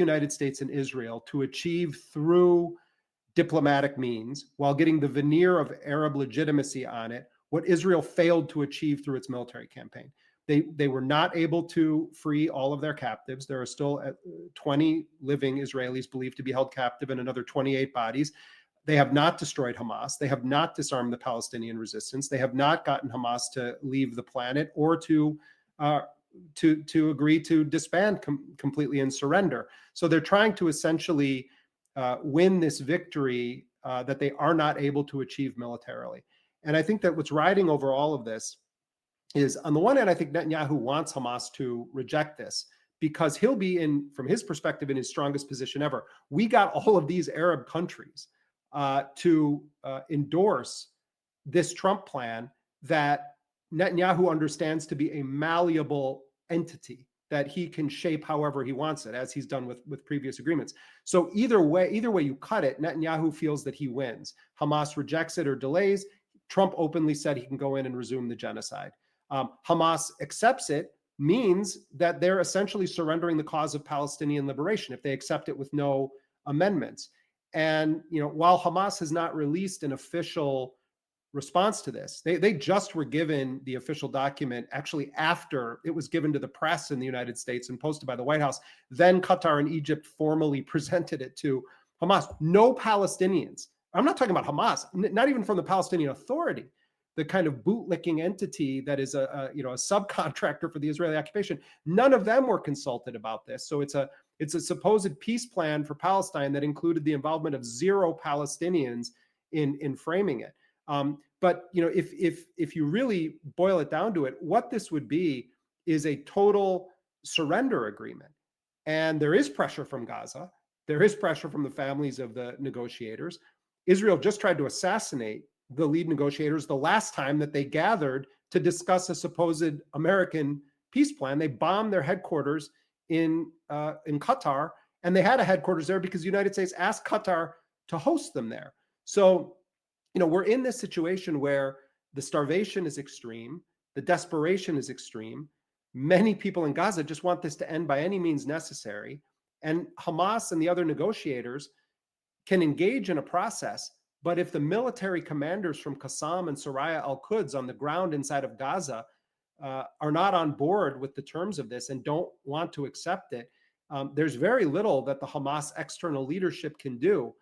United States and Israel to achieve through diplomatic means while getting the veneer of Arab legitimacy on it what Israel failed to achieve through its military campaign. They were not able to free all of their captives. There are still 20 living Israelis believed to be held captive and another 28 bodies. They have not destroyed Hamas. They have not disarmed the Palestinian resistance. They have not gotten Hamas to leave the planet or to agree to disband completely and surrender. So they're trying to essentially win this victory that they are not able to achieve militarily. And I think that what's riding over all of this is, on the one hand, I think Netanyahu wants Hamas to reject this because he'll be in, from his perspective, in his strongest position ever. We got all of these Arab countries to endorse this Trump plan that Netanyahu understands to be a malleable entity that he can shape however he wants it, as he's done with previous agreements. So either way you cut it, Netanyahu feels that he wins. Hamas rejects it or delays. Trump openly said he can go in and resume the genocide. Hamas accepts it, means that they're essentially surrendering the cause of Palestinian liberation if they accept it with no amendments. And while Hamas has not released an official response to this, they just were given the official document actually after it was given to the press in the United States and posted by the White House. Then Qatar and Egypt formally presented it to Hamas. No Palestinians. I'm not talking about Hamas, not even from the Palestinian Authority, the kind of bootlicking entity that is a subcontractor for the Israeli occupation. None of them were consulted about this. So it's a supposed peace plan for Palestine that included the involvement of 0 Palestinians in framing it. But if you really boil it down to it, what this would be is a total surrender agreement. And there is pressure from Gaza. There is pressure from the families of the negotiators. Israel just tried to assassinate the lead negotiators the last time that they gathered to discuss a supposed American peace plan. They bombed their headquarters in Qatar, and they had a headquarters there because the United States asked Qatar to host them there. So, we're in this situation where the starvation is extreme, the desperation is extreme. Many people in Gaza just want this to end by any means necessary. And Hamas and the other negotiators can engage in a process, but if the military commanders from Qassam and Soraya al-Quds on the ground inside of Gaza are not on board with the terms of this and don't want to accept it, there's very little that the Hamas external leadership can do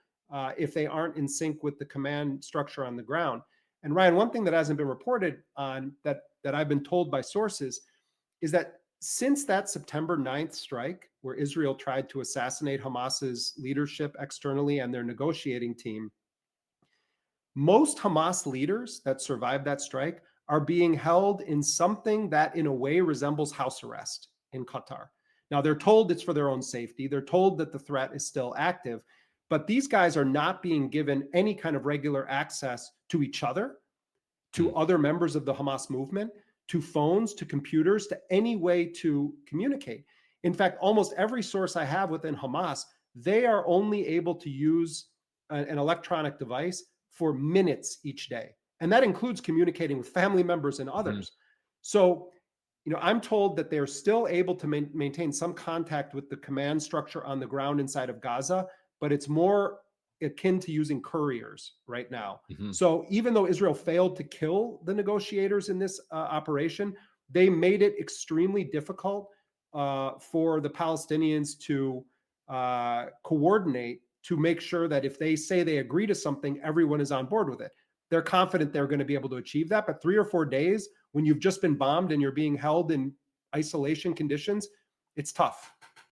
if they aren't in sync with the command structure on the ground. And Ryan, one thing that hasn't been reported on that I've been told by sources is that since that September 9th strike, where Israel tried to assassinate Hamas's leadership externally and their negotiating team, most Hamas leaders that survived that strike are being held in something that in a way resembles house arrest in Qatar. Now, they're told it's for their own safety. They're told that the threat is still active, but these guys are not being given any kind of regular access to each other, to other members of the Hamas movement, to phones, to computers, to any way to communicate. In fact, almost every source I have within Hamas, they are only able to use an electronic device for minutes each day. And that includes communicating with family members and others. So, I'm told that they're still able to maintain some contact with the command structure on the ground inside of Gaza, but it's more akin to using couriers right now. So even though Israel failed to kill the negotiators in this operation, they made it extremely difficult for the Palestinians to coordinate to make sure that if they say they agree to something, everyone is on board with it. They're confident they're going to be able to achieve that. But 3 or 4 days when you've just been bombed and you're being held in isolation conditions, it's tough.